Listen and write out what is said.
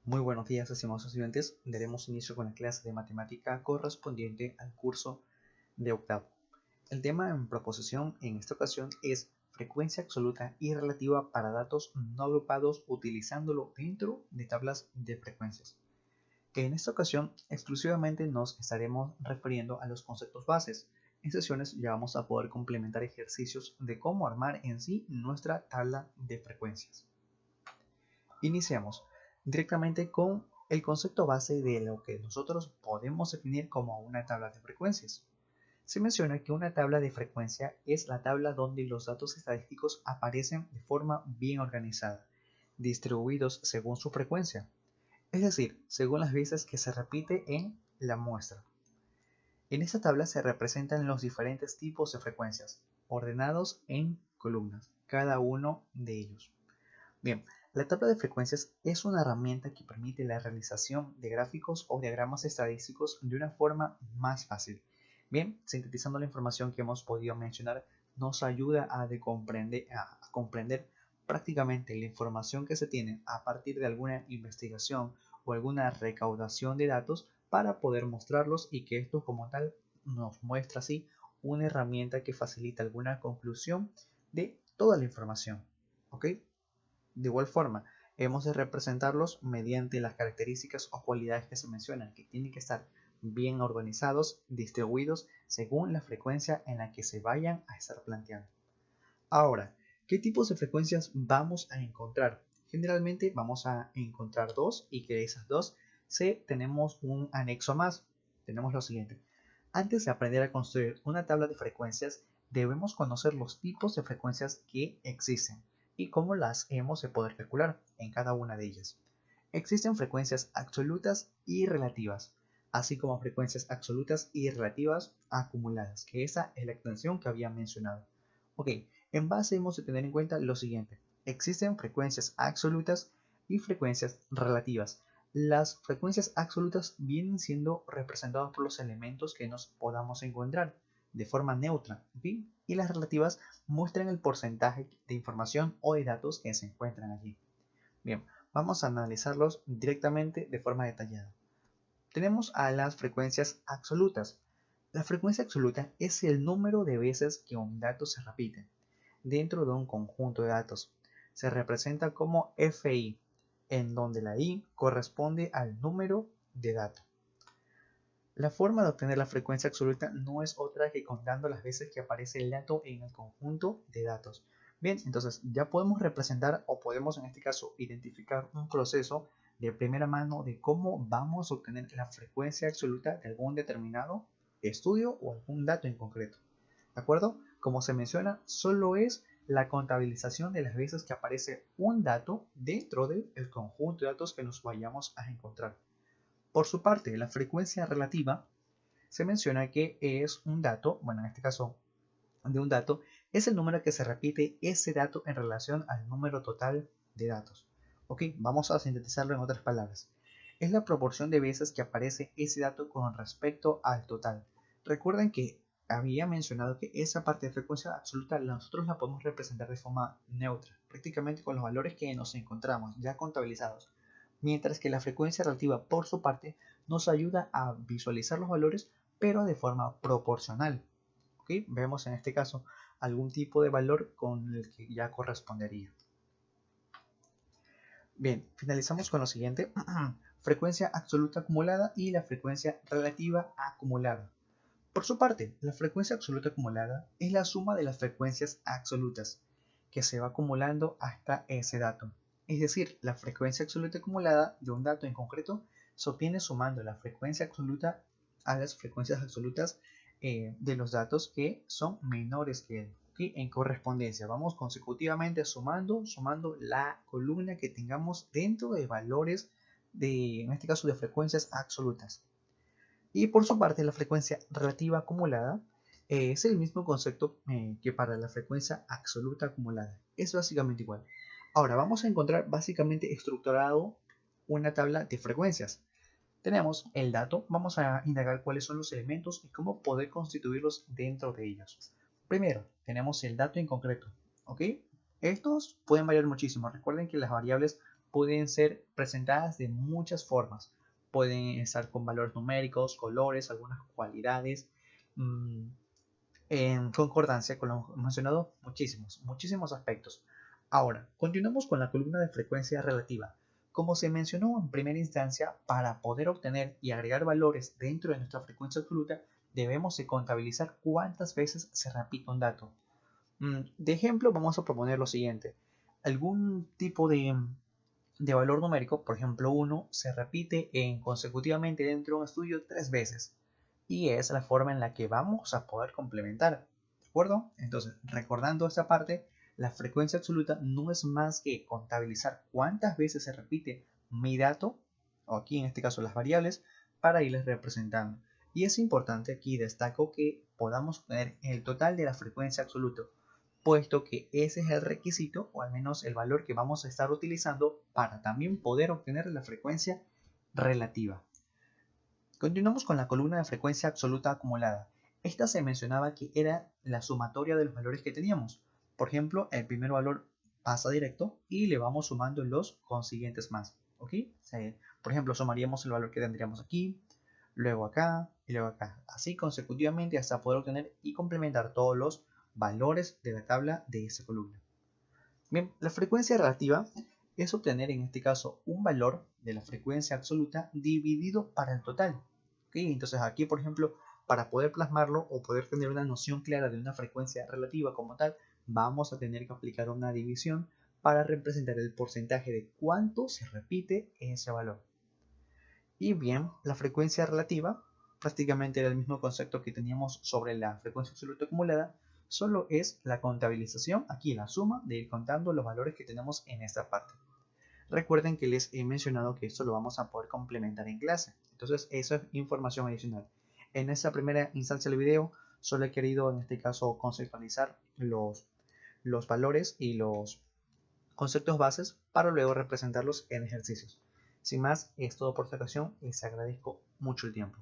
Muy buenos días, estimados estudiantes. Daremos inicio con la clase de matemática correspondiente al curso de octavo. El tema en proposición en esta ocasión es frecuencia absoluta y relativa para datos no agrupados utilizándolo dentro de tablas de frecuencias. En esta ocasión, exclusivamente nos estaremos refiriendo a los conceptos bases. En sesiones ya vamos a poder complementar ejercicios de cómo armar en sí nuestra tabla de frecuencias. Iniciamos directamente con el concepto base de lo que nosotros podemos definir como una tabla de frecuencias. Se menciona que una tabla de frecuencia es la tabla donde los datos estadísticos aparecen de forma bien organizada, distribuidos según su frecuencia, es decir, según las veces que se repite en la muestra. En esta tabla se representan los diferentes tipos de frecuencias, ordenados en columnas, cada uno de ellos. Bien, la tabla de frecuencias es una herramienta que permite la realización de gráficos o diagramas estadísticos de una forma más fácil. Bien, sintetizando la información que hemos podido mencionar, nos ayuda a comprender prácticamente la información que se tiene a partir de alguna investigación o alguna recaudación de datos para poder mostrarlos y que esto como tal nos muestra así una herramienta que facilita alguna conclusión de toda la información. ¿Ok? De igual forma, hemos de representarlos mediante las características o cualidades que se mencionan, que tienen que estar bien organizados, distribuidos según la frecuencia en la que se vayan a estar planteando. Ahora, ¿qué tipos de frecuencias vamos a encontrar? Generalmente vamos a encontrar dos y que de esas dos tenemos un anexo más. Tenemos lo siguiente. Antes de aprender a construir una tabla de frecuencias, debemos conocer los tipos de frecuencias que existen y cómo las hemos de poder calcular en cada una de ellas. Existen frecuencias absolutas y relativas, así como frecuencias absolutas y relativas acumuladas, que esa es la extensión que había mencionado. Ok, en base hemos de tener en cuenta lo siguiente. Existen frecuencias absolutas y frecuencias relativas. Las frecuencias absolutas vienen siendo representadas por los elementos que nos podamos encontrar de forma neutra, ¿sí? Y las relativas muestran el porcentaje de información o de datos que se encuentran allí. Bien, vamos a analizarlos directamente de forma detallada. Tenemos a las frecuencias absolutas. La frecuencia absoluta es el número de veces que un dato se repite dentro de un conjunto de datos. Se representa como FI, en donde la I corresponde al número de datos. La forma de obtener la frecuencia absoluta no es otra que contando las veces que aparece el dato en el conjunto de datos. Bien, entonces ya podemos representar o podemos en este caso identificar un proceso de primera mano de cómo vamos a obtener la frecuencia absoluta de algún determinado estudio o algún dato en concreto. ¿De acuerdo? Como se menciona, solo es la contabilización de las veces que aparece un dato dentro del conjunto de datos que nos vayamos a encontrar. Por su parte, la frecuencia relativa se menciona que es un dato, bueno, en este caso de un dato, es el número que se repite ese dato en relación al número total de datos. Ok, vamos a sintetizarlo en otras palabras. Es la proporción de veces que aparece ese dato con respecto al total. Recuerden que había mencionado que esa parte de frecuencia absoluta nosotros la podemos representar de forma neutra, prácticamente con los valores que nos encontramos ya contabilizados. Mientras que la frecuencia relativa, por su parte, nos ayuda a visualizar los valores, pero de forma proporcional. ¿Okay? Vemos en este caso algún tipo de valor con el que ya correspondería. Bien, finalizamos con lo siguiente. Frecuencia absoluta acumulada y la frecuencia relativa acumulada. Por su parte, la frecuencia absoluta acumulada es la suma de las frecuencias absolutas que se va acumulando hasta ese dato. Es decir, la frecuencia absoluta acumulada de un dato en concreto se obtiene sumando la frecuencia absoluta a las frecuencias absolutas de los datos que son menores que él. ¿Okay? En correspondencia, vamos consecutivamente sumando la columna que tengamos dentro de valores en este caso, de frecuencias absolutas. Y por su parte, la frecuencia relativa acumulada es el mismo concepto que para la frecuencia absoluta acumulada. Es básicamente igual. Ahora, vamos a encontrar básicamente estructurado una tabla de frecuencias. Tenemos el dato, vamos a indagar cuáles son los elementos y cómo poder constituirlos dentro de ellos. Primero, tenemos el dato en concreto, ¿ok? Estos pueden variar muchísimo. Recuerden que las variables pueden ser presentadas de muchas formas. Pueden estar con valores numéricos, colores, algunas cualidades, en concordancia con lo mencionado, muchísimos aspectos. Ahora, continuamos con la columna de frecuencia relativa. Como se mencionó en primera instancia, para poder obtener y agregar valores dentro de nuestra frecuencia absoluta, debemos de contabilizar cuántas veces se repite un dato. De ejemplo, vamos a proponer lo siguiente. Algún tipo de valor numérico, por ejemplo 1, se repite consecutivamente dentro de un estudio 3 veces. Y es la forma en la que vamos a poder complementar. ¿De acuerdo? Entonces, recordando esta parte, la frecuencia absoluta no es más que contabilizar cuántas veces se repite mi dato, o aquí en este caso las variables, para irles representando. Y es importante aquí destaco que podamos obtener el total de la frecuencia absoluta, puesto que ese es el requisito, o al menos el valor que vamos a estar utilizando para también poder obtener la frecuencia relativa. Continuamos con la columna de frecuencia absoluta acumulada. Esta se mencionaba que era la sumatoria de los valores que teníamos. Por ejemplo, el primer valor pasa directo y le vamos sumando los consiguientes más. ¿Ok? Por ejemplo, sumaríamos el valor que tendríamos aquí, luego acá y luego acá. Así consecutivamente hasta poder obtener y complementar todos los valores de la tabla de esa columna. Bien, la frecuencia relativa es obtener en este caso un valor de la frecuencia absoluta dividido para el total. ¿Okay? Entonces aquí, por ejemplo, para poder plasmarlo o poder tener una noción clara de una frecuencia relativa como tal, vamos a tener que aplicar una división para representar el porcentaje de cuánto se repite ese valor. Y bien, la frecuencia relativa prácticamente era el mismo concepto que teníamos sobre la frecuencia absoluta acumulada, solo es la contabilización, aquí la suma de ir contando los valores que tenemos en esta parte. Recuerden que les he mencionado que esto lo vamos a poder complementar en clase, entonces eso es información adicional. En esta primera instancia del video solo he querido en este caso conceptualizar los valores y los conceptos bases para luego representarlos en ejercicios. Sin más, es todo por esta ocasión y les agradezco mucho el tiempo.